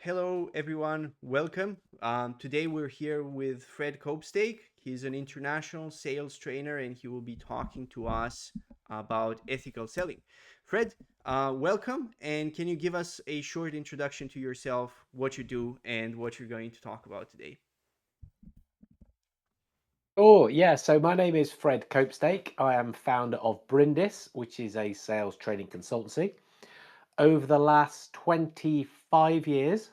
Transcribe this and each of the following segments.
Hello, everyone. Welcome. Today we're here with Fred Copestake. He's an international sales trainer and he will be talking to us about ethical selling. Fred, welcome. And can you give us a short introduction to yourself, what you do, and what you're going to talk about today? Oh, yeah. So my name is Fred Copestake. I am founder of Brindis, which is a sales training consultancy. Over the last 25 years,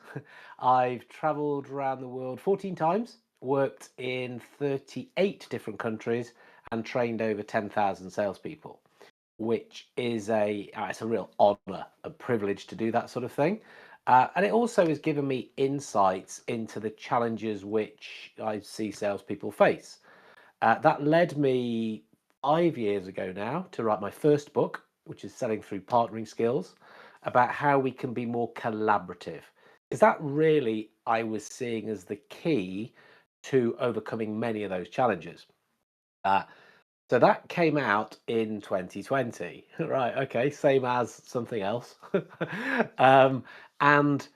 I've traveled around the world 14 times, worked in 38 different countries, and trained over 10,000 salespeople, which is it's a real honor, a privilege to do that sort of thing. And it also has given me insights into the challenges which I see salespeople face. That led me 5 years ago now to write my first book, which is Selling Through Partnering Skills, about how we can be more collaborative. Is that really I was seeing as the key to overcoming many of those challenges? Uh, so that came out in 2020. Right, okay, same as something else. um, and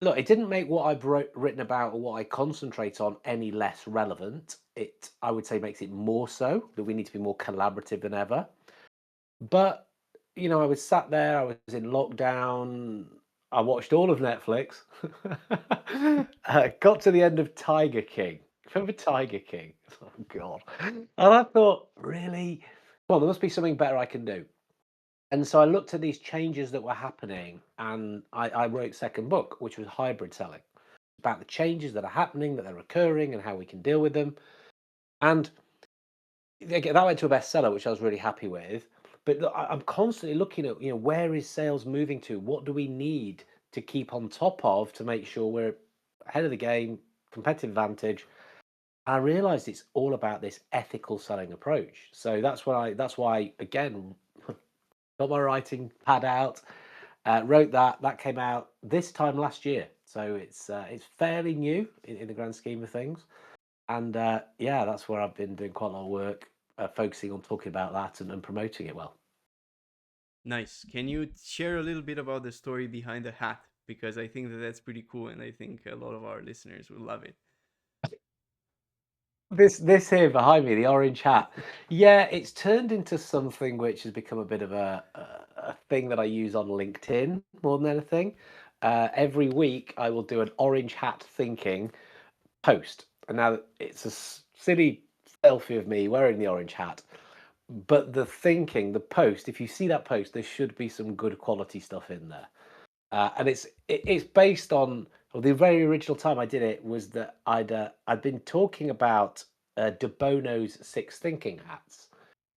Look, it didn't make what I've written about or what I concentrate on any less relevant. I would say, makes it more so that we need to be more collaborative than ever. But, I was sat there, I was in lockdown, I watched all of Netflix, got to the end of Tiger King. Remember Tiger King? Oh, God. And I thought, really? Well, there must be something better I can do. And so I looked at these changes that were happening, and I wrote second book, which was hybrid selling, about the changes that are happening, that are occurring, and how we can deal with them. And again, that went to a bestseller, which I was really happy with. But look, I'm constantly looking at, where is sales moving to? What do we need to keep on top of to make sure we're ahead of the game, competitive advantage? I realized it's all about this ethical selling approach. So that's why again got my writing pad out. Wrote that. That came out this time last year, so it's fairly new in the grand scheme of things. And yeah, that's where I've been doing quite a lot of work, focusing on talking about that and promoting it well. Nice. Can you share a little bit about the story behind the hat? Because I think that that's pretty cool and I think a lot of our listeners will love it. This here behind me, the orange hat. Yeah, it's turned into something which has become a bit of a thing that I use on LinkedIn more than anything. Every week, I will do an orange hat thinking post. And now it's a silly selfie of me wearing the orange hat. But the thinking, the post, if you see that post, there should be some good quality stuff in there. And it's based on, well, the very original time I did it was that I'd been talking about De Bono's six thinking hats,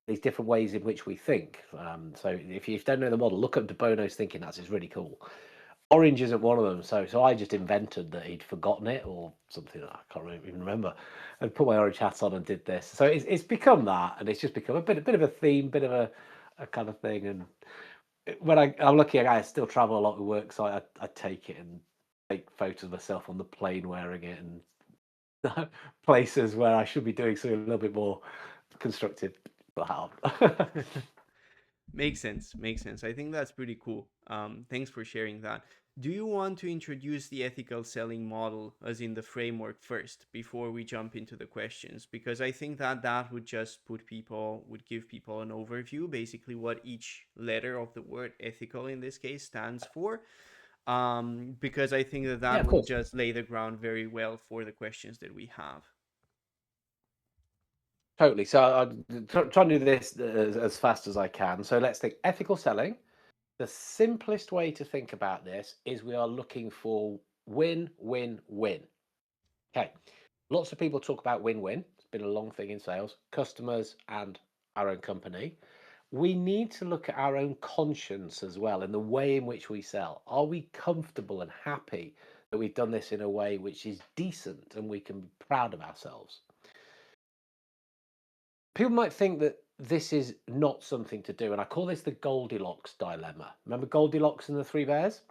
these different ways in which we think. So if you don't know the model, look up De Bono's thinking hats. It's really cool. Orange isn't one of them, so I just invented that he'd forgotten it or something. I can't even remember, and put my orange hat on and did this. So it's become that, and it's just become a bit of a theme, bit of a kind of thing. And when I'm lucky, I still travel a lot with work, so I take it and take photos of myself on the plane wearing it, and places where I should be doing something a little bit more constructive. But how? Makes sense. Makes sense. I think that's pretty cool. Thanks for sharing that. Do you want to introduce the ethical selling model as in the framework first before we jump into the questions? Because I think that that would just would give people an overview, basically what each letter of the word ethical in this case stands for. Because I think that Yeah, that of will course. just lay the ground very well for the questions that we have. Totally. So I'm trying to do this as fast as I can. So let's think ethical selling. The simplest way to think about this is we are looking for win, win, win. Okay. Lots of people talk about win win. It's been a long thing in sales, customers and our own company. We need to look at our own conscience as well and the way in which we sell. Are we comfortable and happy that we've done this in a way which is decent and we can be proud of ourselves? People might think that this is not something to do, and I call this the Goldilocks dilemma. Remember Goldilocks and the Three Bears?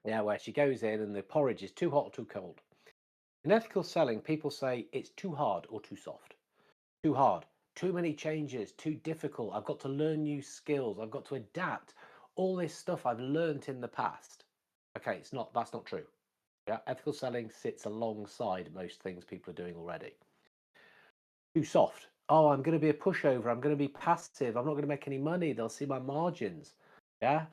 Yeah, where she goes in and the porridge is too hot or too cold. In ethical selling, people say it's too hard or too soft. Too hard, too many changes, too difficult. I've got to learn new skills. I've got to adapt all this stuff I've learnt in the past. Okay, that's not true. Yeah, ethical selling sits alongside most things people are doing already. Too soft. Oh, I'm going to be a pushover. I'm going to be passive. I'm not going to make any money. They'll see my margins. Yeah.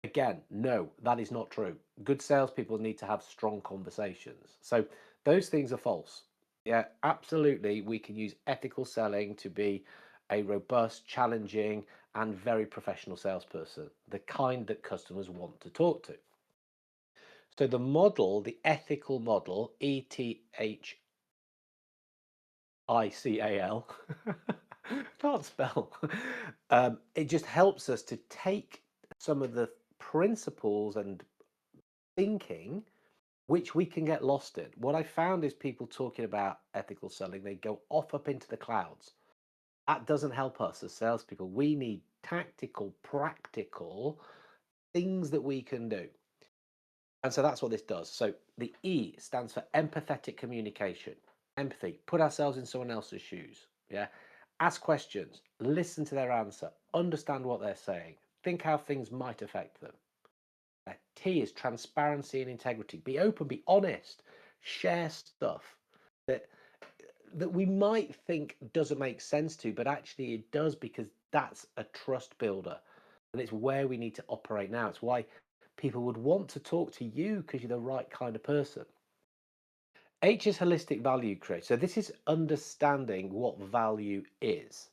Again, no, that is not true. Good salespeople need to have strong conversations. So those things are false. Yeah, absolutely. We can use ethical selling to be a robust, challenging, and very professional salesperson, the kind that customers want to talk to. So the model, the ethical model, ETHICAL, can't spell. It just helps us to take some of the principles and thinking which we can get lost in. What I found is people talking about ethical selling, they go off up into the clouds. That doesn't help us as salespeople. We need tactical, practical things that we can do. And so that's what this does. So the E stands for empathetic communication. Empathy, put ourselves in someone else's shoes. Yeah. Ask questions, listen to their answer, understand what they're saying, think how things might affect them. T is transparency and integrity. Be open, be honest, share stuff that we might think doesn't make sense to, but actually it does because that's a trust builder. And it's where we need to operate now. It's why people would want to talk to you because you're the right kind of person. H is holistic value creation. So this is understanding what value is.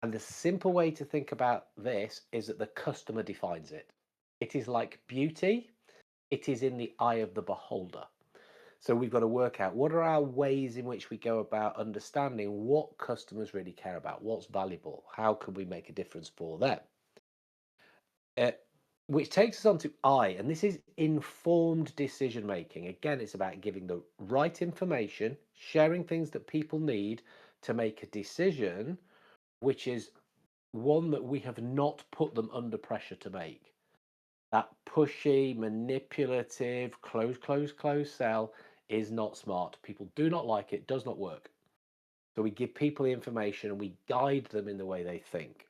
And the simple way to think about this is that the customer defines it. It is like beauty, it is in the eye of the beholder. So we've got to work out what are our ways in which we go about understanding what customers really care about, what's valuable, how can we make a difference for them. Uh, which takes us on to I, and this is informed decision making. Again, it's about giving the right information, sharing things that people need to make a decision, which is one that we have not put them under pressure to make. That pushy, manipulative, close sell is not smart. People do not like it, does not work. So we give people the information and we guide them in the way they think.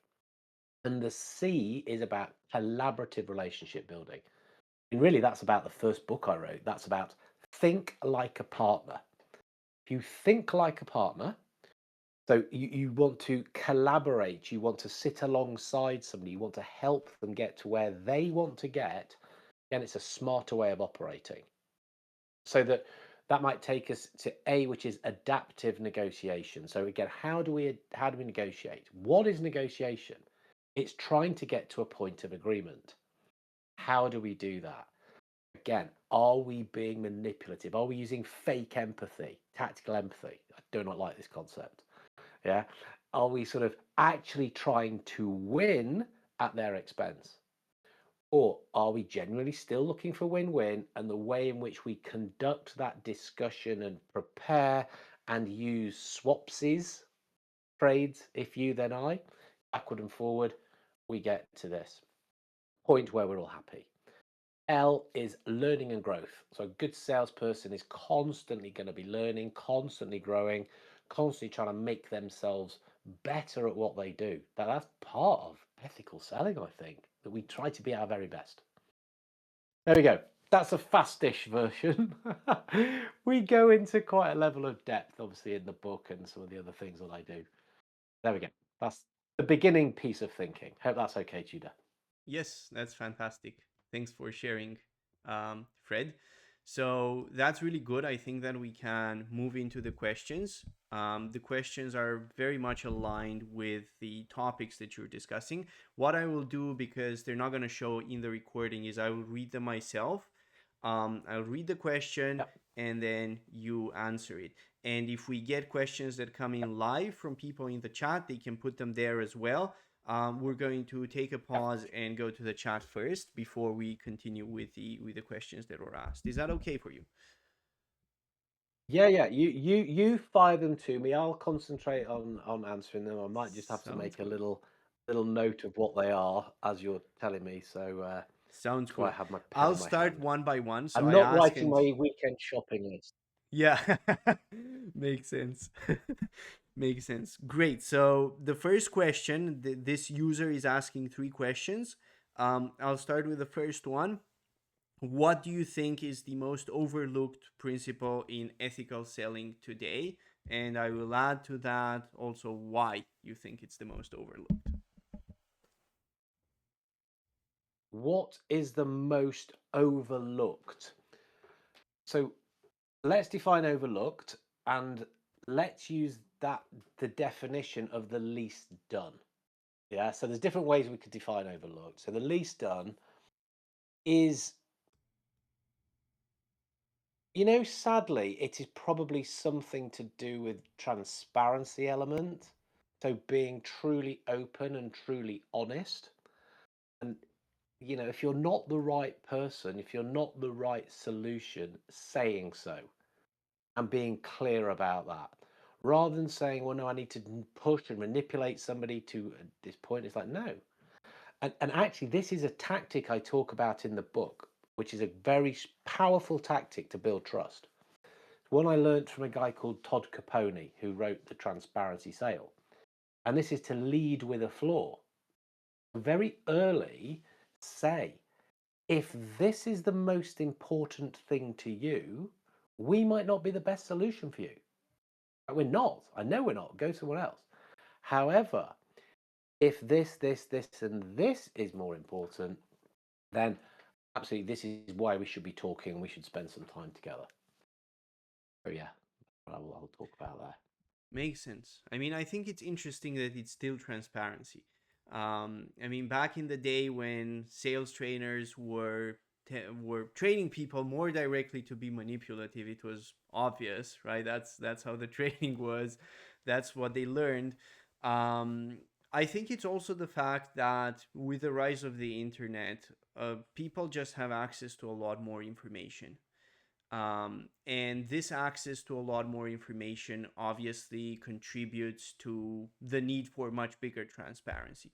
And the C is about collaborative relationship building. And really, that's about the first book I wrote. That's about think like a partner. If you think like a partner, so you want to collaborate, you want to sit alongside somebody, you want to help them get to where they want to get, and it's a smarter way of operating. So that might take us to A, which is adaptive negotiation. So again, how do we negotiate? What is negotiation? It's trying to get to a point of agreement. How do we do that? Again, are we being manipulative? Are we using fake empathy, tactical empathy? I do not like this concept. Yeah. Are we sort of actually trying to win at their expense? Or are we generally still looking for win-win, and the way in which we conduct that discussion and prepare and use swapsies, trades, if you then I, backward and forward, we get to this point where we're all happy. L is learning and growth. So a good salesperson is constantly going to be learning, constantly growing, constantly trying to make themselves better at what they do. That's part of ethical selling, I think, that we try to be our very best. There we go. That's a fastish version. We go into quite a level of depth, obviously, in the book and some of the other things that I do. There we go. That's the beginning piece of thinking. Hope that's okay, Tudor. Yes, that's fantastic. Thanks for sharing, Fred. So that's really good. I think that we can move into the questions. The questions are very much aligned with the topics that you're discussing. What I will do, because they're not going to show in the recording, is I will read them myself. I'll read the question Yep. and then you answer it. And if we get questions that come Yep. in live from people in the chat, they can put them there as well. We're going to take a Yep. pause and go to the chat first before we continue with the questions that were asked. Is that okay for you? Yeah, yeah. You fire them to me. I'll concentrate on answering them. I might just have to Sounds make a good. little note of what they are as you're telling me. So Sounds that's why I good. have my pen I'll in my start hand. one by one. So I'm I not ask writing and my weekend shopping list. yeah, makes sense. Makes sense. Great. So the first question, this user is asking three questions. I'll start with the first one. what do you think is the most overlooked principle in ethical selling today? And I will add to that also why you think it's the most overlooked. What is the most overlooked? So let's define overlooked and let's use that the definition of the least done. Yeah, so there's different ways we could define overlooked. So the least done is, sadly, it is probably something to do with transparency element. So being truly open and truly honest. And, if you're not the right person, if you're not the right solution, saying so and being clear about that. Rather than saying, well, no, I need to push and manipulate somebody to this point. It's like, no. And actually, this is a tactic I talk about in the book, which is a very powerful tactic to build trust. One I learned from a guy called Todd Capone, who wrote The Transparency Sale. And this is to lead with a flaw. Very early, say, if this is the most important thing to you, we might not be the best solution for you. We're not. I know we're not. Go somewhere else. However, if this, and this is more important, then absolutely this is why we should be talking and we should spend some time together. So yeah, I'll talk about that. Makes sense. I mean, I think it's interesting that it's still transparency. I mean, back in the day when sales trainers were training people more directly to be manipulative, it was obvious, right? That's how the training was. That's what they learned. Um, I think it's also the fact that with the rise of the internet, people just have access to a lot more information. And this access to a lot more information obviously contributes to the need for much bigger transparency.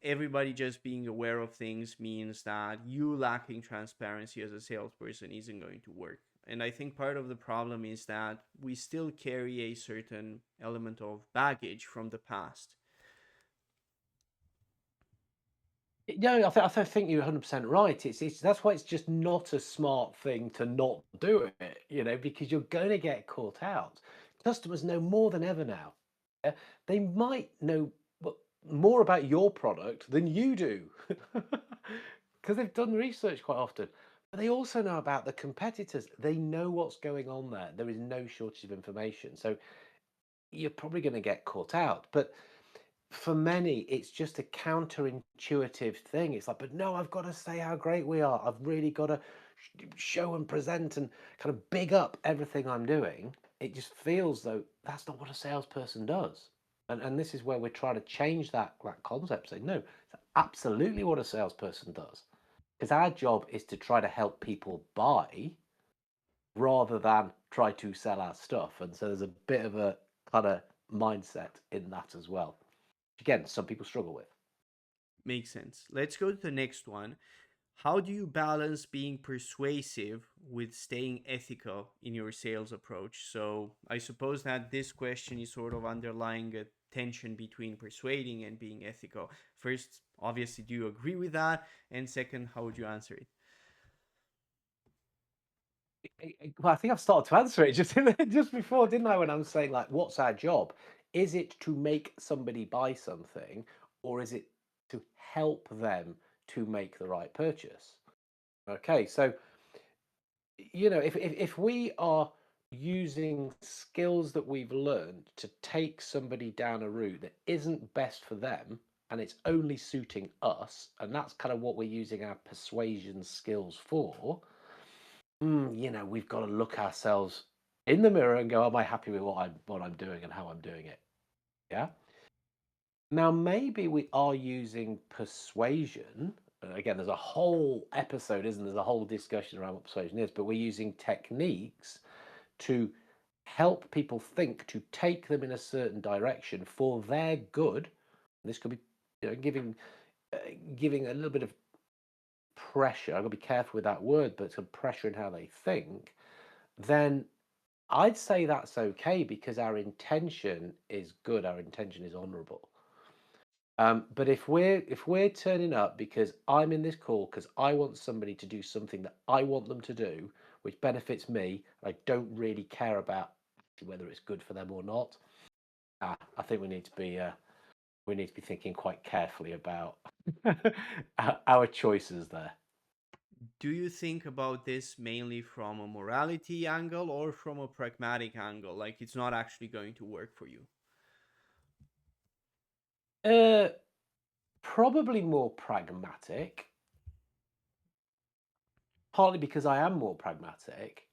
Everybody just being aware of things means that you lacking transparency as a salesperson isn't going to work. And I think part of the problem is that we still carry a certain element of baggage from the past. Yeah, I think you're 100% right. It's that's why it's just not a smart thing to not do it, because you're going to get caught out. Customers know more than ever now. Yeah? They might know more about your product than you do because they've done research quite often. But they also know about the competitors. They know what's going on there. There is no shortage of information. So you're probably going to get caught out. But for many, it's just a counterintuitive thing. It's like, but no, I've got to say how great we are. I've really got to show and present and kind of big up everything I'm doing. It just feels though that's not what a salesperson does. And this is where we're trying to change that concept. Say, no, it's absolutely what a salesperson does. Because our job is to try to help people buy rather than try to sell our stuff. And so there's a bit of a kind of mindset in that as well. Again, some people struggle with. Makes sense. Let's go to the next one. How do you balance being persuasive with staying ethical in your sales approach? So, I suppose that this question is sort of underlying a tension between persuading and being ethical. First, obviously, do you agree with that? And second, how would you answer it? Well, I think I've started to answer it just just before, didn't I? When I'm saying like, what's our job? Is it to make somebody buy something, or is it to help them to make the right purchase? Okay, so if we are using skills that we've learned to take somebody down a route that isn't best for them and it's only suiting us, and that's kind of what we're using our persuasion skills for, we've got to look ourselves in the mirror and go, am I happy with what I'm doing and how I'm doing it? Yeah. Now maybe we are using persuasion. Again, there's a whole episode, isn't there? There's a whole discussion around what persuasion is, but we're using techniques to help people think, to take them in a certain direction for their good. This could be, uh, giving a little bit of pressure. I've got to be careful with that word, but some pressure in how they think. Then I'd say that's okay because our intention is good, our intention is honorable. But if we're turning up because I'm in this call because I want somebody to do something that I want them to do, which benefits me, I don't really care about whether it's good for them or not. I think we need to be thinking quite carefully about our choices there. Do you think about this mainly from a morality angle or from a pragmatic angle? Like it's not actually going to work for you? Uh, Probably more pragmatic, partly because I am more pragmatic,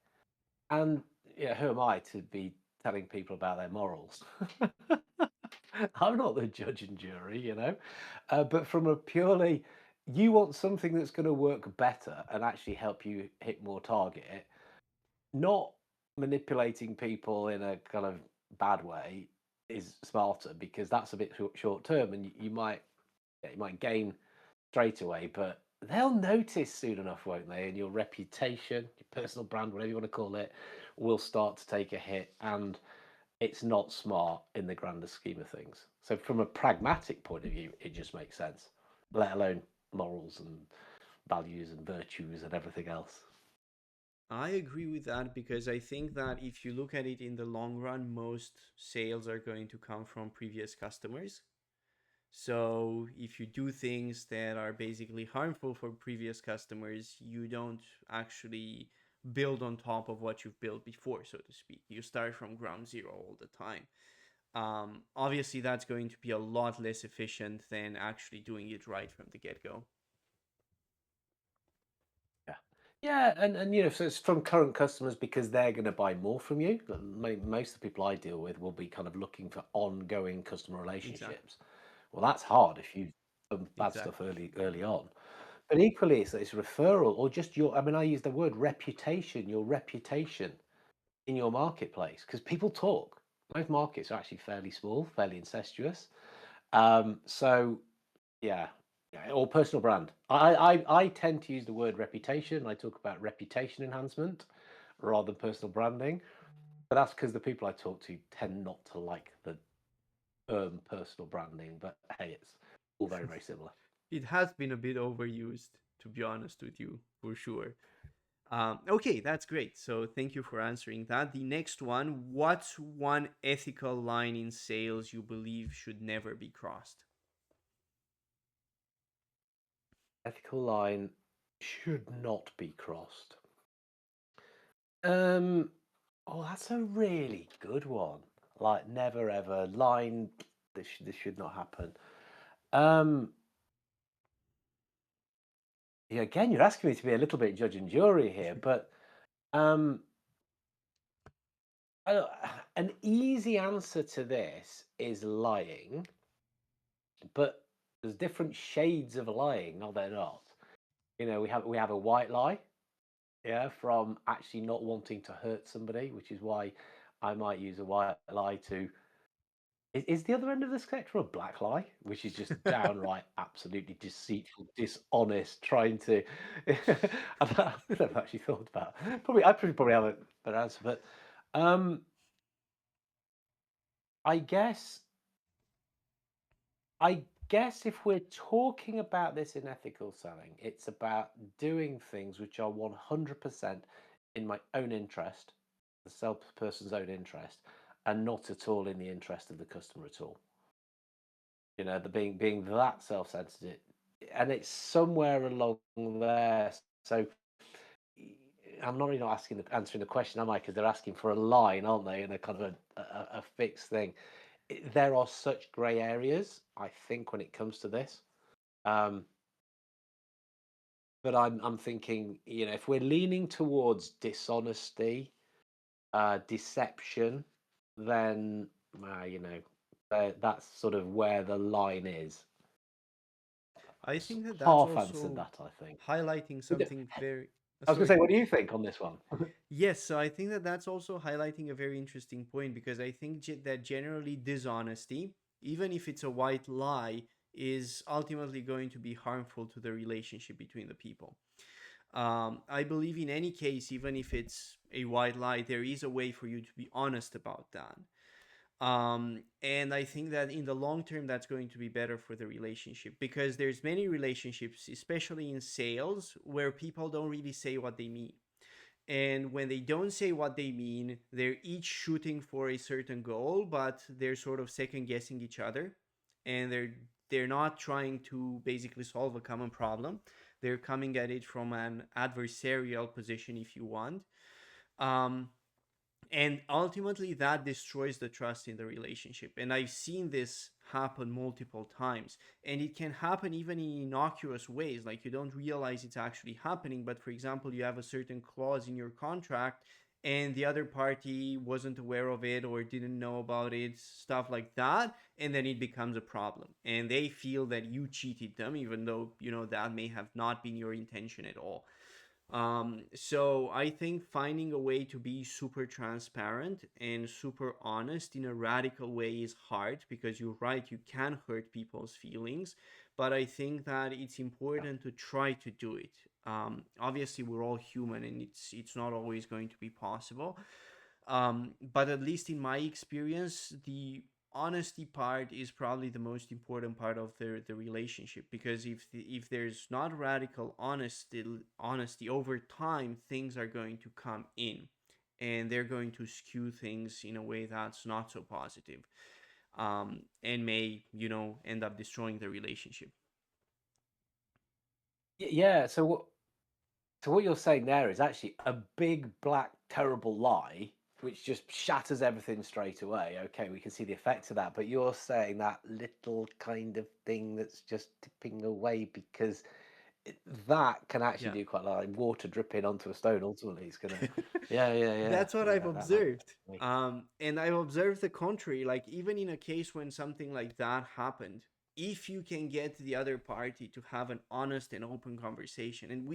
and yeah, who am I to be telling people about their morals? I'm not the judge and jury, but from a purely, you want something that's going to work better and actually help you hit more target, not manipulating people in a kind of bad way is smarter because that's a bit short term and you might, yeah, you might gain straight away, but they'll notice soon enough, won't they? And your reputation, your personal brand, whatever you want to call it, will start to take a hit. And it's not smart in the grander scheme of things. So, from a pragmatic point of view, it just makes sense, let alone morals and values and virtues and everything else. I agree with that because I think that if you look at it in the long run, most sales are going to come from previous customers. So if you do things that are basically harmful for previous customers, you don't actually build on top of what you've built before, so to speak. You start from ground zero all the time. Obviously, that's going to be a lot less efficient than actually doing it right from the get go. Yeah. Yeah, and so it's from current customers because they're going to buy more from you. Most of the people I deal with will be kind of looking for ongoing customer Exactly. relationships. Well, that's hard if you've done bad stuff Exactly. early on. But equally, it's referral or just your. I mean, I use the word reputation. Your reputation in your marketplace because people talk. Most markets are actually fairly small, fairly incestuous. So yeah, yeah, or personal brand. I tend to use the word reputation. I talk about reputation enhancement rather than personal branding. But that's because the people I talk to tend not to like the term personal branding. But hey, it's all very, very similar. It has been a bit overused, to be honest with you, for sure. Okay, that's great. So thank you for answering that. The next one, what's one ethical line in sales you believe should never be crossed? Ethical line should not be crossed. Um, oh, that's a really good one. Like never ever line. This should not happen. Um, yeah, again, you're asking me to be a little bit judge and jury here, but um, an easy answer to this is lying, but there's different shades of lying, are there not? We have a white lie, yeah, from actually not wanting to hurt somebody, which is why I might use a white lie to. Is the other end of the spectrum a black lie, which is just downright, absolutely deceitful, dishonest, trying to? I've never actually thought about. I probably have a better answer, but um, I guess I guess if we're talking about this in ethical selling, it's about doing things which are 100% in my own interest, the salesperson's own interest, and not at all in the interest of the customer at all. The being that self-sensitive, and it's somewhere along there. So I'm not really not answering the question, am I? Because they're asking for a line, aren't they? And a kind of a fixed thing. There are such grey areas, I think, when it comes to this. Um, but I'm thinking, if we're leaning towards dishonesty, deception, then that's sort of where the line is. I think that that's Half answered also that, I think. highlighting Would you- something very. I was going Sorry, to say, go what do on. you think on this one? Yes, so I think that that's also highlighting a very interesting point because I think that generally dishonesty, even if it's a white lie, is ultimately going to be harmful to the relationship between the people. I believe in any case, even if it's a white lie, there is a way for you to be honest about that. And I think that in the long term that's going to be better for the relationship, because there's many relationships, especially in sales, where people don't really say what they mean. And when they don't say what they mean, they're each shooting for a certain goal, but they're sort of second guessing each other, and they're not trying to basically solve a common problem. They're coming at it from an adversarial position, if you want. um, and ultimately that destroys the trust in the relationship, and I've seen this happen multiple times. And it can happen even in innocuous ways, like you don't realize it's actually happening, but for example, you have a certain clause in your contract and the other party wasn't aware of it or didn't know about it, stuff like that, and then it becomes a problem and they feel that you cheated them, even though that may have not been your intention at all. So I think finding a way to be super transparent and super honest in a radical way is hard, because you're right, you can hurt people's feelings, but I think that it's important to try to do it. Obviously, we're all human, and it's not always going to be possible. But at least in my experience, the honesty part is probably the most important part of the relationship, because if there's not radical honesty over time, things are going to come in and they're going to skew things in a way that's not so positive, and may end up destroying the relationship. Yeah. So what you're saying there is actually a big black terrible lie, which just shatters everything straight away. Okay, we can see the effects of that, but you're saying that little kind of thing that's just tipping away because that can actually Yeah. do quite a lot, like water dripping onto a stone. Ultimately, it's gonna. Yeah, yeah, yeah. That's what No, I've that observed. And I've observed the contrary. Like, even in a case when something like that happened, if you can get the other party to have an honest and open conversation, and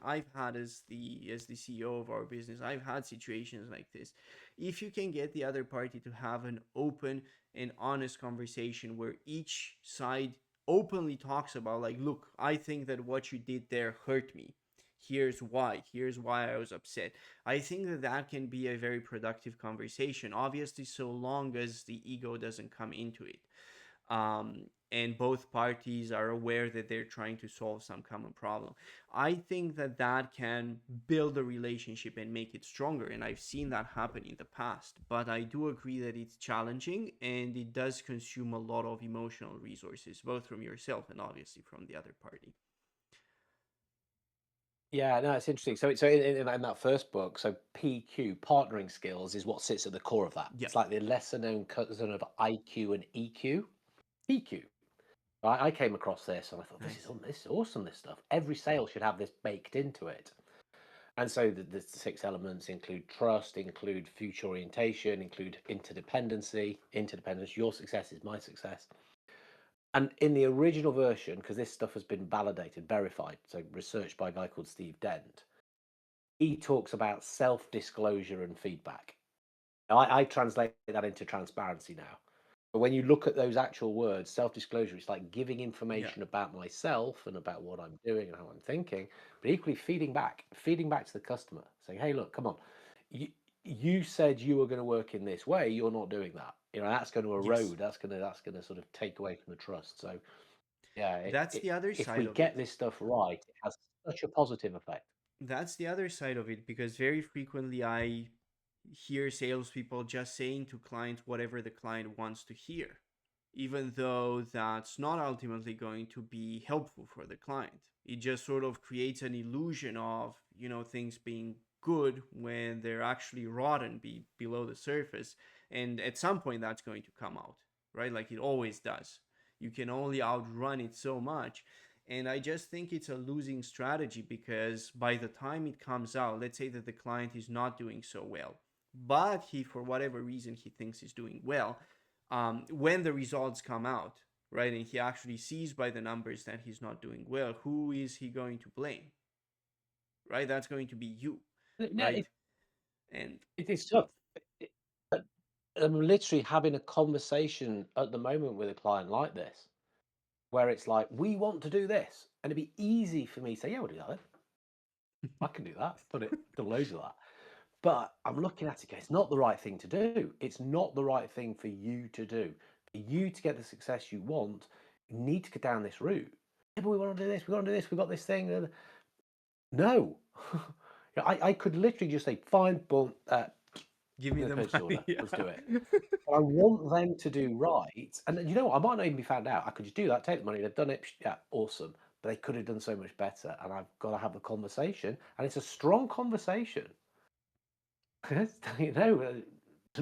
I've had, as the CEO of our business, I've had situations like this. If you can get the other party to have an open and honest conversation where each side openly talks about, like, look, I think that what you did there hurt me, here's why I was upset. I think that that can be a very productive conversation, obviously, so long as the ego doesn't come into it. And both parties are aware that they're trying to solve some common problem. I think that that can build a relationship and make it stronger, and I've seen that happen in the past. But I do agree that it's challenging and it does consume a lot of emotional resources, both from yourself and obviously from the other party. Yeah, no, it's interesting. So in that first book, so PQ, partnering skills, is what sits at the core of that. Yeah. It's like the lesser known cousin of IQ and EQ, PQ. I came across this and I thought, Nice. this is awesome, this stuff. Every sale should have this baked into it. And so the six elements include trust, include future orientation, include interdependence. Your success is my success. And in the original version, because this stuff has been validated, verified, so researched by a guy called Steve Dent, he talks about self-disclosure and feedback. Now, I translate that into transparency now. But when you look at those actual words, self-disclosure, it's like giving Yeah. information about myself and about what I'm doing and how I'm thinking, but equally feeding back to the customer, saying, "Hey, look, come on, you, you said you were going to work in this way. You're not doing that. That's going to Yes. erode. That's going to sort of take away from the trust." So yeah, That's the other if side we of get it. this stuff right, it has such a positive effect. That's the other side of it, because very frequently I hear salespeople just saying to clients whatever the client wants to hear, even though that's not ultimately going to be helpful for the client. It just sort of creates an illusion of, things being good when they're actually rotten below the surface. And at some point, that's going to come out, right? Like it always does. You can only outrun it so much. And I just think it's a losing strategy, because by the time it comes out, let's say that the client is not doing so well, but he, for whatever reason, he thinks he's doing well. When the results come out, right, and he actually sees by the numbers that he's not doing well, who is he going to blame? Right? That's going to be you, No, right? And it is tough. It- I'm literally having a conversation at the moment with a client like this, where it's like, we want to do this. And it'd be easy for me to say, yeah, we'll do that. I can do that. Done loads of that. But I'm looking at it, going, it's not the right thing to do. It's not the right thing for you to do. For you to get the success you want, you need to go down this route. Yeah, but we want to do this, we want to do this, we got this thing. No. I could literally just say, fine, boom, Give me the the purchase money. order. Let's Yeah. do it. But I want them to do right. And you know what? I might not even be found out. I could just do that, take the money, they've done it. Yeah, awesome. But they could have done so much better. And I've got to have the conversation. And it's a strong conversation. You know,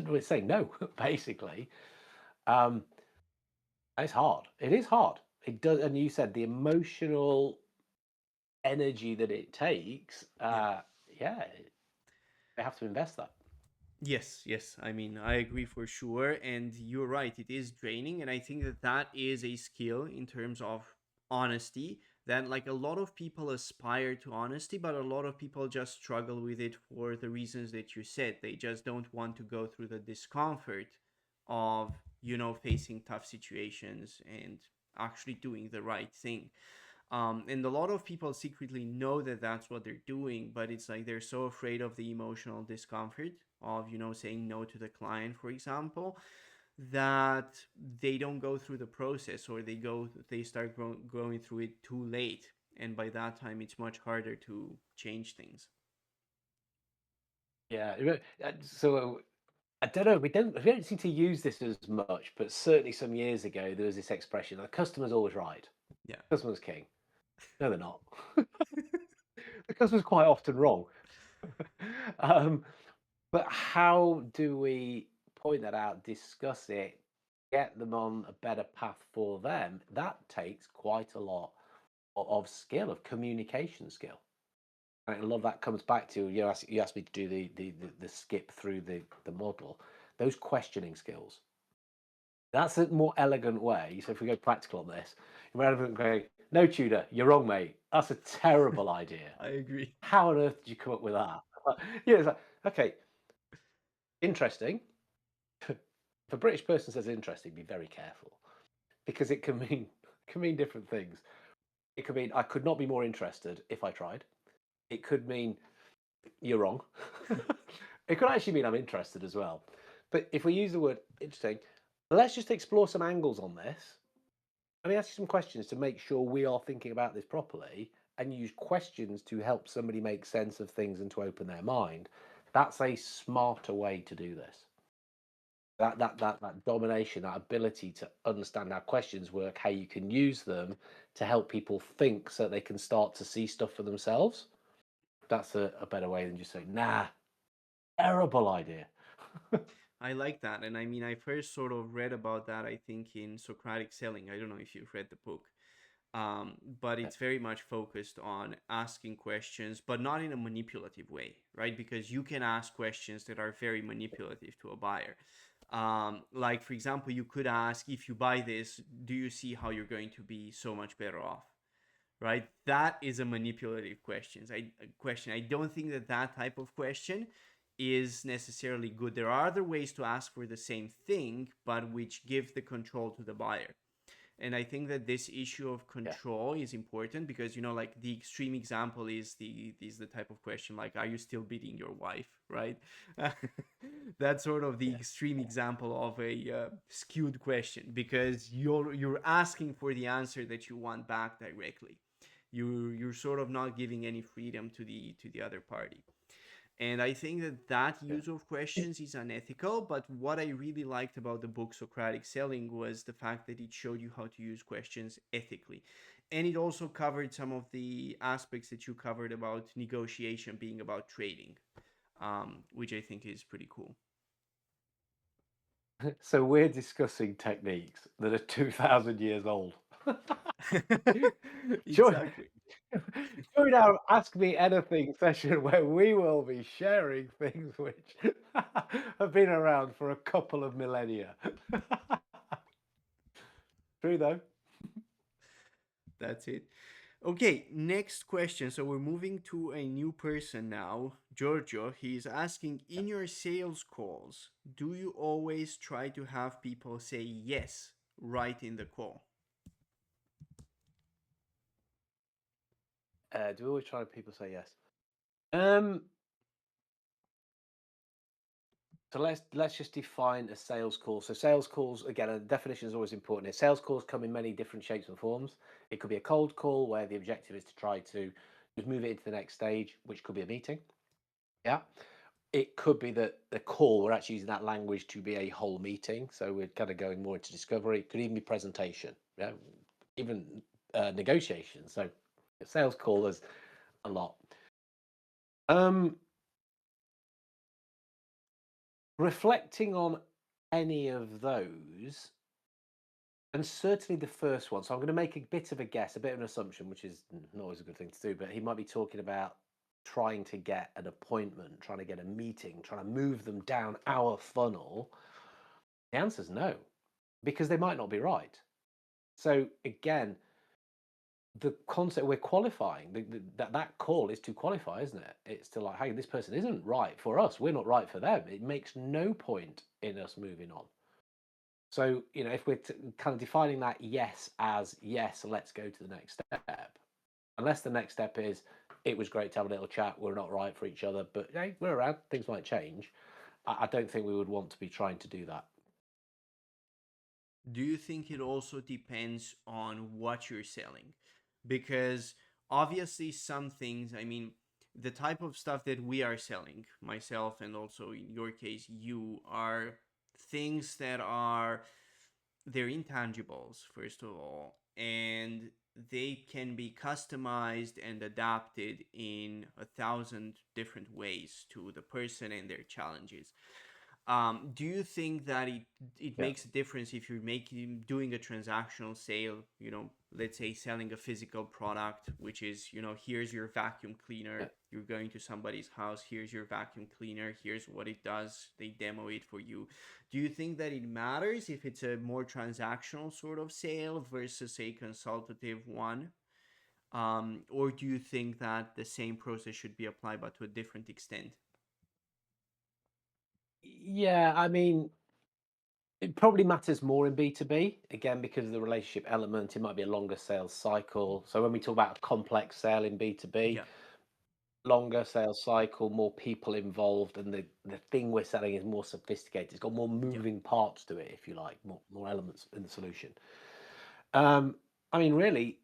we're saying no, basically. Um, it's hard. It is hard. It does. And you said the emotional energy that it takes. Yeah. Yeah, they have to invest that. Yes, yes. I mean, I agree for sure. And you're right, it is draining. And I think that that is a skill in terms of honesty that, like, a lot of people aspire to honesty, but a lot of people just struggle with it for the reasons that you said. They just don't want to go through the discomfort of, facing tough situations and actually doing the right thing. And a lot of people secretly know that that's what they're doing, but it's like they're so afraid of the emotional discomfort of, saying no to the client, for example, that they don't go through the process, or they start going through it too late. And by that time, it's much harder to change things. Yeah. So I don't know. We don't seem to use this as much, but certainly some years ago there was this expression: "The customer's always right. Yeah. Customer's king." No, they're not. The customer's quite often wrong. um, but how do we point that out, discuss it, get them on a better path for them? That takes quite a lot of skill, of communication skill. And a lot of that comes back to you asked me to do the skip through the model. Those questioning skills. That's a more elegant way. So if we go practical on this, rather than going, no, Tudor, you're wrong, mate. That's a terrible idea. I agree. How on earth did you come up with that? Yeah, it's like, okay, interesting. If a British person says interesting, be very careful because it can mean different things. It could mean I could not be more interested if I tried. It could mean you're wrong. It could actually mean I'm interested as well. But if we use the word interesting, let's just explore some angles on this. Let me ask you some questions to make sure we are thinking about this properly and use questions to help somebody make sense of things and to open their mind. That's a smarter way to do this. That domination, that ability to understand how questions work, how you can use them to help people think so that they can start to see stuff for themselves. That's a better way than just saying, nah, terrible idea. I like that. And I mean, I first sort of read about that, I think, in Socratic Selling. I don't know if you've read the book. But Yeah, it's very much focused on asking questions, but not in a manipulative way, right? Because you can ask questions that are very manipulative to a buyer. Like, for example, you could ask, if you buy this, do you see how you're going to be so much better off? Right? That is a manipulative question. I don't think that that type of question is necessarily good. There are other ways to ask for the same thing, but which give the control to the buyer. And I think that this issue of yeah, control is important because, like, the extreme example is the type of question like, are you still beating your wife, right? That's sort of the yeah, extreme example of a skewed question, because you're asking for the answer that you want back directly. You're sort of not giving any freedom to the other party. And I think that that yeah. use of questions is unethical. But what I really liked about the book Socratic Selling was the fact that it showed you how to use questions ethically. And it also covered some of the aspects that you covered about negotiation being about trading, which I think is pretty cool. So we're discussing techniques that are 2,000 years old. Join, Exactly. join our Ask Me Anything session where we will be sharing things which have been around for a couple of millennia. True though. That's it. Okay, next question. So we're moving to a new person now, Giorgio. He's asking, in your sales calls, do you always try to have people say yes right in the call? Do we always try and people say yes? Um, So let's just define a sales call. So sales calls, again, a definition is always important. Here. Sales calls come in many different shapes and forms. It could be a cold call where the objective is to try to just move it into the next stage, which could be a meeting. Yeah. It could be that the call, we're actually using that language to be a whole meeting. So we're kind of going more into discovery. It could even be presentation. Yeah. Even negotiation. So a sales call is a lot. Um, Reflecting on any of those, and certainly the first one. So I'm going to make a bit of a guess, a bit of an assumption, which is not always a good thing to do, but he might be talking about trying to get an appointment, trying to get a meeting, trying to move them down our funnel. The answer is no, because they might not be right. So again, the concept we're qualifying, that call is to qualify, isn't it? It's to like, hey, this person isn't right for us. We're not right for them. It makes no point in us moving on. So, if we're kind of defining that yes as yes, let's go to the next step. Unless the next step is, it was great to have a little chat, we're not right for each other, but hey, we're around, things might change. I don't think we would want to be trying to do that. Do you think it also depends on what you're selling? Because obviously, some things, I mean, the type of stuff that we are selling, myself and also in your case, you, are things that are, they're intangibles, first of all, and they can be customized and adapted in 1,000 different ways to the person and their challenges. Do you think that it Yeah. makes a difference if you're making doing a transactional sale? Let's say selling a physical product, which is, here's your vacuum Yeah. cleaner. You're going to somebody's house. Here's your vacuum cleaner. Here's what it does. They demo it for you. Do you think that it matters if it's a more transactional sort of sale versus a consultative one? Or do you think that the same process should be applied but to a different extent? Yeah, I mean, it probably matters more in B2B, again, because of the relationship element. It might be a longer sales cycle. So when we talk about a complex sale in B2B, Yeah, longer sales cycle, more people involved, and the thing we're selling is more sophisticated. It's got more yeah. moving parts to it, if you like, more elements in the solution. Um, I mean, really,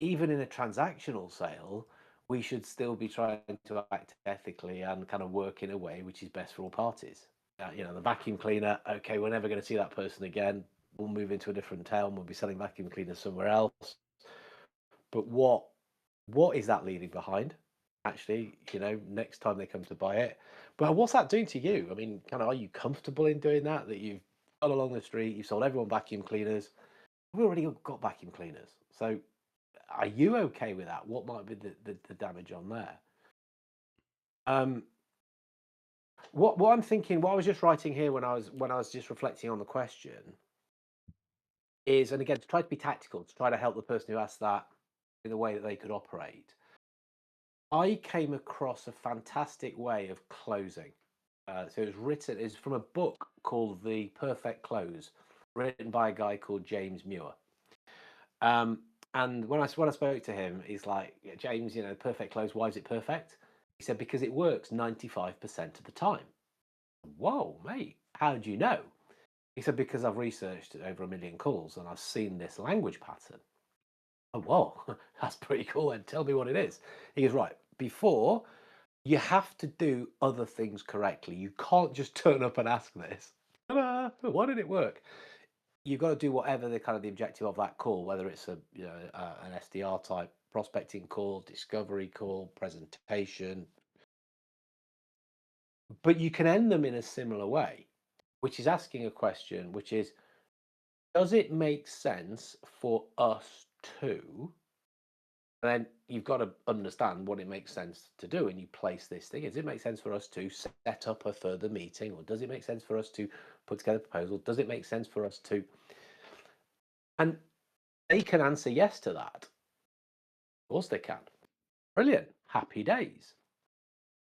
even in a transactional sale, we should still be trying to act ethically and kind of work in a way which is best for all parties. The vacuum cleaner, okay, we're never going to see that person again. We'll move into a different town. We'll be selling vacuum cleaners somewhere else. But what is that leaving behind? Actually, next time they come to buy it. But what's that doing to you? I mean, kind of, are you comfortable in doing that? That you've gone along the street, you've sold everyone vacuum cleaners. We've already got vacuum cleaners. So are you okay with that? What might be the damage on there? Um, what I'm thinking, what I was just writing here when I was just reflecting on the question is, and again, to try to be tactical, to try to help the person who asked that in the way that they could operate. I came across a fantastic way of closing. So it was written, it's from a book called The Perfect Close, written by a guy called James Muir. Um, and when I spoke to him, he's like, yeah, James, perfect close. Why is it perfect? He said, because it works 95% of the time. Whoa, mate, how do you know? He said, because I've researched over 1 million calls and I've seen this language pattern. Oh, whoa, that's pretty cool. And tell me what it is. He goes, right, before you have to do other things correctly. You can't just turn up and ask this. Ta-da! Why did it work? You've got to do whatever the objective of that call, whether it's an SDR type prospecting call, discovery call, presentation, but you can end them in a similar way, which is asking a question, which is, does it make sense for us to? And then you've got to understand what it makes sense to do, and you place this thing. Does it make sense for us to set up a further meeting, or does it make sense for us to put together a proposal? Does it make sense for us to? And they can answer yes to that. Of course they can. Brilliant. Happy days.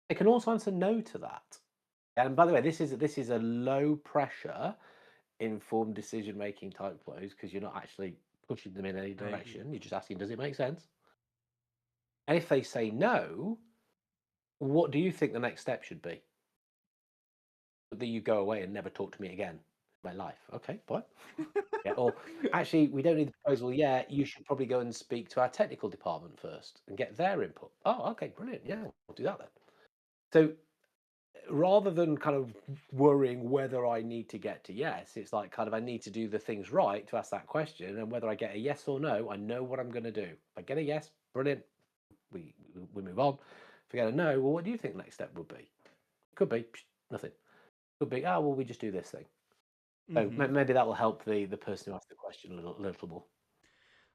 They can also answer no to that. And by the way, this is a low pressure, informed decision making type close because you're not actually pushing them in any I agree. direction. You're just asking, does it make sense? And if they say no, what do you think the next step should be? that you go away and never talk to me again in my life. Okay, what? Yeah, or actually, we don't need the proposal yet. You should probably go and speak to our technical department first and get their input. Oh, okay, brilliant. Yeah, we'll do that then. So rather than kind of worrying whether I need to get to yes, it's like kind of I need to do the things right to ask that question, and whether I get a yes or no, I know what I'm going to do. If I get a yes, brilliant, we move on. If I get a no, well, what do you think the next step would be? Could be nothing. Could be, oh well, we just do this thing. So Mm-hmm. maybe that will help the person who asked the question a little more.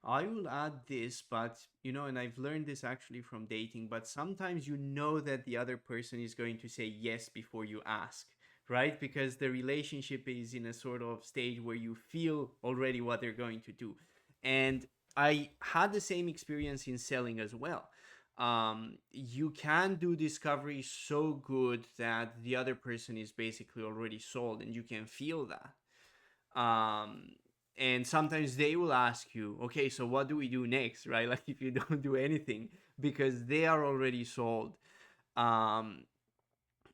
I will add this, but and I've learned this actually from dating, but sometimes you know that the other person is going to say yes before you ask, right? Because the relationship is in a sort of stage where you feel already what they're going to do. And I had the same experience in selling as well. You can do discovery so good that the other person is basically already sold, and you can feel that. um and sometimes they will ask you, okay, so what do we do next, right? Like if you don't do anything, because they are already sold. um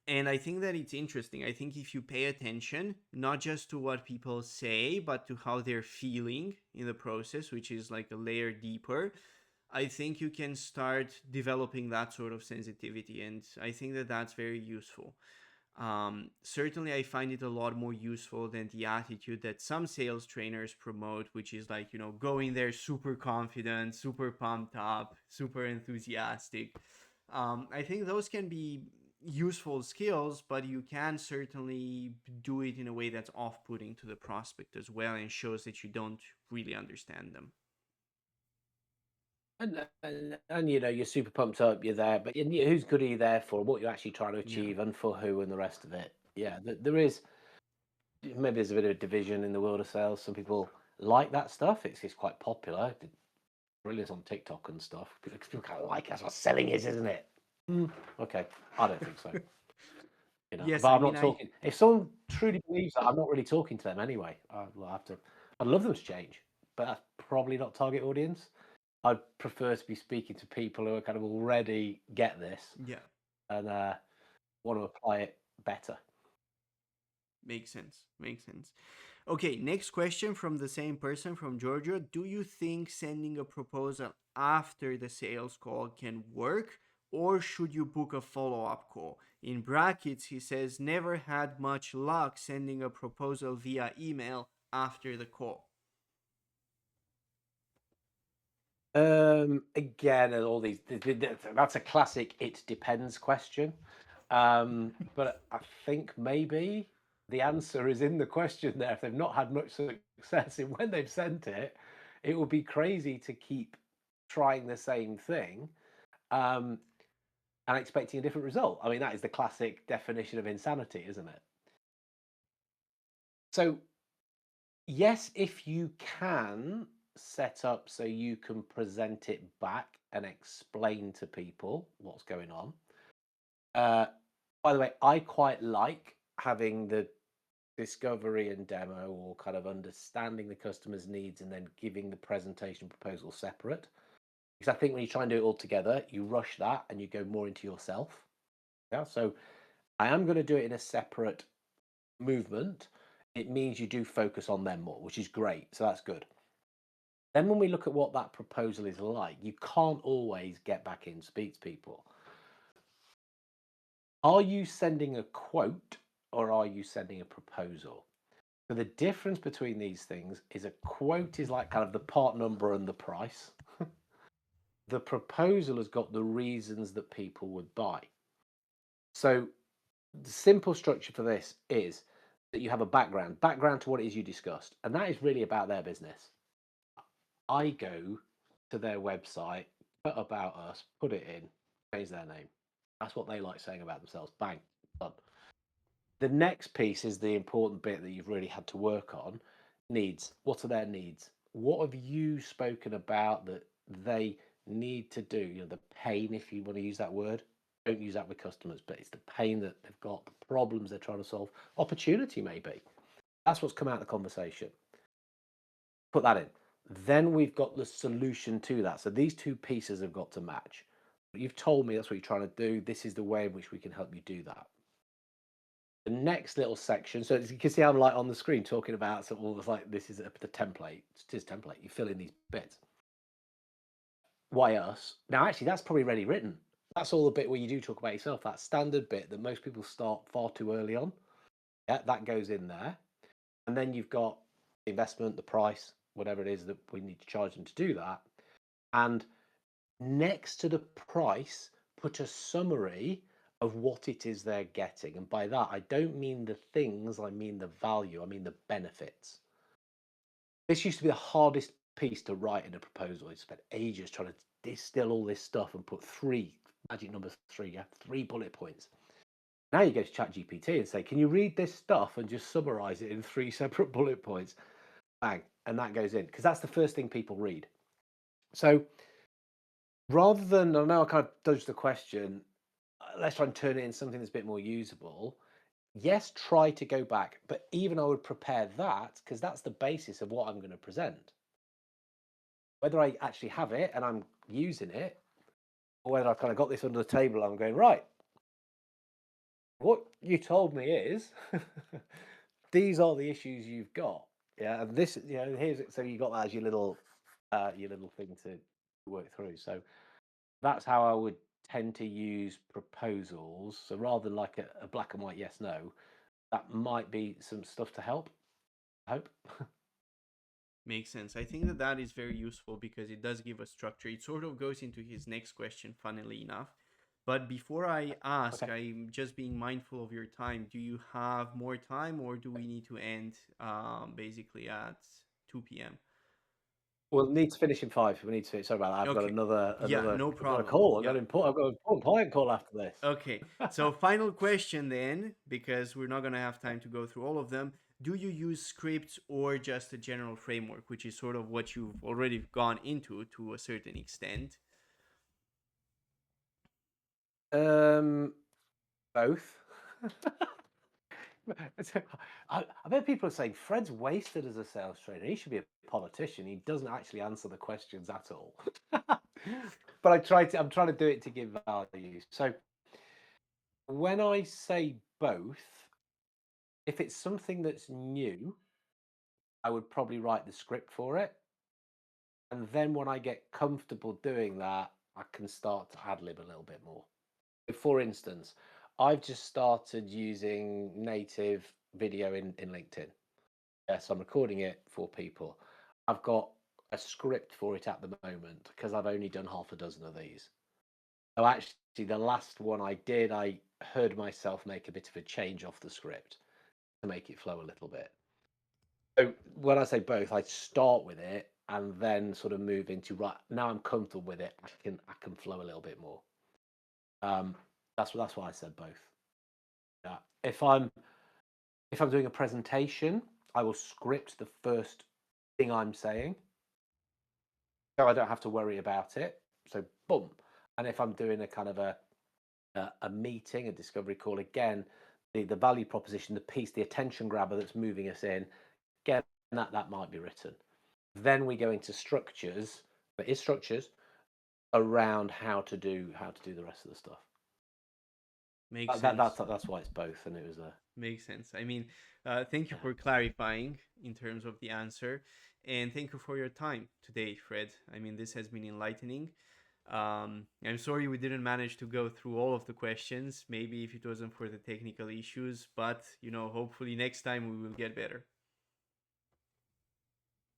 and I think that it's interesting. I think if you pay attention not just to what people say but to how they're feeling in the process, which is like a layer deeper, I think you can start developing that sort of sensitivity, and I think that that's very useful. Certainly, I find it a lot more useful than the attitude that some sales trainers promote, which is like, going there super confident, super pumped up, super enthusiastic. I think those can be useful skills, but you can certainly do it in a way that's off putting to the prospect as well and shows that you don't really understand them. And you're super pumped up, you're there, but who's good are you there for? What you're actually trying to Yeah. achieve, and for who, and the rest of it. Yeah, there is maybe there's a bit of a division in the world of sales. Some people like that stuff. It's quite popular. It's brilliant on TikTok and stuff. Because people kind of like it. That's what selling is, isn't it? Okay, I don't think so. Yes, But I I'm mean, not I talking. If someone truly believes that, I'm not really talking to them anyway. I'll have to. I'd love them to change, but that's probably not target audience. I'd prefer to be speaking to people who are kind of already get this yeah. and want to apply it better. Makes sense. Makes sense. Okay, next question from the same person from Georgia. Do you think sending a proposal after the sales call can work, or should you book a follow up call? In brackets, he says, never had much luck sending a proposal via email after the call. Again, and all these, that's a classic "it depends" question. But I think maybe the answer is in the question there. If they've not had much success in when they've sent it, it would be crazy to keep trying the same thing um, and expecting a different result. I mean, that is the classic definition of insanity, isn't it? So, yes, if you can set up so you can present it back and explain to people what's going on. Uh, by the way, I quite like having the discovery and demo, or kind of understanding the customer's needs and then giving the presentation proposal separate. Because I think when you try and do it all together, you rush that and you go more into yourself. Yeah. So I am going to do it in a separate movement. It means you do focus on them more, which is great. So that's good. Then when we look at what that proposal is like, you can't always get back in, speak to people. Are you sending a quote or are you sending a proposal? So the difference between these things is a quote is like kind of the part number and the price. The proposal has got the reasons that people would buy. So the simple structure for this is that you have a background to what it is you discussed, and that is really about their business. I go to their website, put about us, put it in, change their name. That's what they like saying about themselves. Bang, done. The next piece is the important bit that you've really had to work on. Needs. What are their needs? What have you spoken about that they need to do? The pain, if you want to use that word. Don't use that with customers, but it's the pain that they've got, the problems they're trying to solve, opportunity maybe. That's what's come out of the conversation. Put that in. Then we've got the solution to that. So these two pieces have got to match. You've told me that's what you're trying to do. This is the way in which we can help you do that. The next little section, so you can see I'm like on the screen talking about sort of almost like this is the template. It's his template. You fill in these bits. Why us? Now, actually, that's probably already written. That's all the bit where you do talk about yourself. That standard bit that most people start far too early on. Yeah, that goes in there. And then you've got the investment, the price, whatever it is that we need to charge them to do that. And next to the price, put a summary of what it is they're getting. And by that, I don't mean the things, I mean the value, I mean the benefits. This used to be the hardest piece to write in a proposal. I spent ages trying to distill all this stuff and put three, magic number three, yeah, 3 bullet points. Now you go to ChatGPT and say, can you read this stuff and just summarize it in 3 separate bullet points? Bang. And that goes in because that's the first thing people read. So rather than, I know I kind of dodged the question, let's try and turn it into something that's a bit more usable. Yes, try to go back, but even I would prepare that because that's the basis of what I'm going to present. Whether I actually have it and I'm using it, or whether I've kind of got this under the table and I'm going, right, what you told me is these are the issues you've got. Yeah, and this, here's it. So you got that as your little thing to work through. So that's how I would tend to use proposals. So rather than like a black and white yes no, that might be some stuff to help. I hope. Makes sense. I think that that is very useful because it does give a structure. It sort of goes into his next question, funnily enough. But before I ask, Okay. I'm just being mindful of your time. Do you have more time, or do we need to end basically at 2 p.m.? We'll need to finish in 5. We need to finish. Sorry about that. I've got Okay. Yeah, no another problem. call. Yeah. I've got an important client call after this. Okay. So, final question then, because we're not going to have time to go through all of them. Do you use scripts or just a general framework, which is sort of what you've already gone into to a certain extent? Both. I bet people are saying Fred's wasted as a sales trainer. He should be a politician. He doesn't actually answer the questions at all. But I'm trying to do it to give value. So when I say both, if it's something that's new, I would probably write the script for it. And then when I get comfortable doing that, I can start to ad lib a little bit more. For instance, I've just started using native video in LinkedIn. Yes, I'm recording it for people. I've got a script for it at the moment because I've only done half a dozen of these. So actually, the last one I did, I heard myself make a bit of a change off the script to make it flow a little bit. So when I say both, I start with it and then sort of move into right now I'm comfortable with it. I can flow a little bit more. Um, that's why I said both. Yeah. If I'm doing a presentation, I will script the first thing I'm saying, so I don't have to worry about it. So boom. And if I'm doing a kind of a meeting, a discovery call, again, the value proposition, the piece, the attention grabber that's moving us in, again, that might be written. Then we go into structures, but it's structures around how to do the rest of the stuff. Makes That's sense. that's why it's both, and it was a Makes sense. I mean, thank you yeah. for clarifying in terms of the answer. And thank you for your time today, Fred. I mean, this has been enlightening. I'm sorry we didn't manage to go through all of the questions, maybe if it wasn't for the technical issues, but hopefully next time we will get better.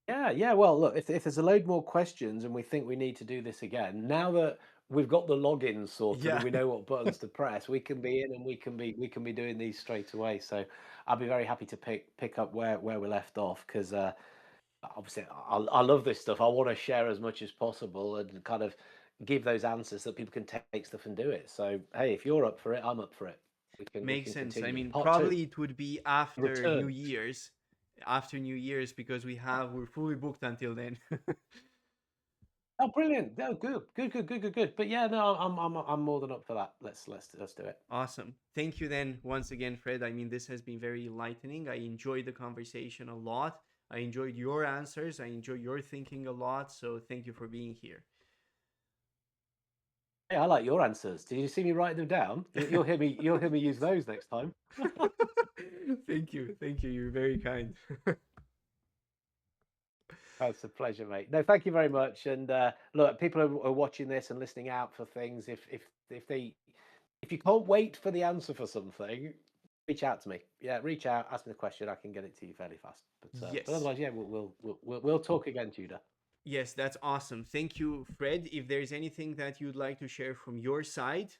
Yeah, yeah. Well, look, if there's a load more questions and we think we need to do this again, now that we've got the logins sorted and Yeah, we know what buttons to press, we can be in and we can be doing these straight away. So I'll be very happy to pick up where we left off because obviously I love this stuff. I want to share as much as possible and kind of give those answers so that people can take stuff and do it. So hey, if you're up for it, I'm up for it. We makes can sense. I continue. mean, Part two, probably it would be after New return. Year's, after New Year's, because we're fully booked until then. Oh, brilliant! No, good, good, good, good, good, good. But yeah, no, I'm more than up for that. Let's do it. Awesome. Thank you then once again, Fred. I mean, this has been very enlightening. I enjoyed the conversation a lot. I enjoyed your answers. I enjoyed your thinking a lot. So thank you for being here. Hey, I like your answers. Did you see me write them down? You'll hear me. You'll hear me use those next time. Thank you. Thank you. You're very kind. That's a pleasure, mate. No, thank you very much. And look, people are watching this and listening out for things. If you can't wait for the answer for something, reach out to me. Yeah, reach out, ask me the question. I can get it to you fairly fast. But Yes. otherwise, yeah, we'll talk again, Judah. Yes, that's awesome. Thank you, Fred. If there's anything that you'd like to share from your side,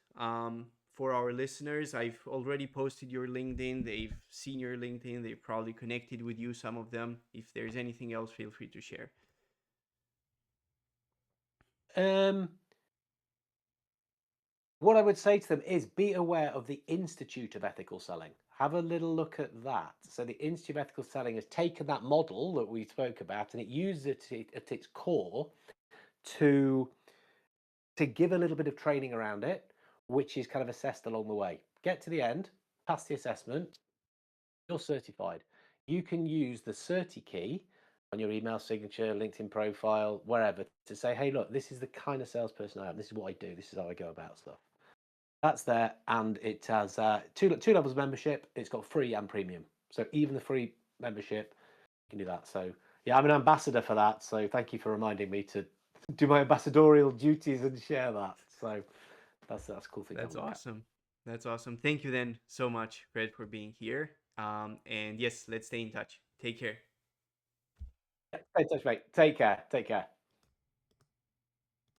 for our listeners, I've already posted your LinkedIn. They've seen your LinkedIn. They've probably connected with you, some of them. If there's anything else, feel free to share. Um, What I would say to them is be aware of the Institute of Ethical Selling. Have a little look at that. So the Institute of Ethical Selling has taken that model that we spoke about and it uses it at its core to give a little bit of training around it, which is kind of assessed along the way. Get to the end, pass the assessment, you're certified. You can use the Certi key on your email signature, LinkedIn profile, wherever to say, hey, look, this is the kind of salesperson I am. This is what I do. This is how I go about stuff. That's there, and it has two levels of membership. It's got free and premium. So even the free membership, you can do that. So yeah, I'm an ambassador for that. So thank you for reminding me to do my ambassadorial duties and share that. So that's a cool thing to have That's a look at. awesome. That's awesome. Thank you then so much, Fred, for being here. And yes, let's stay in touch. Take care. Stay in touch, mate. Take care. Take care.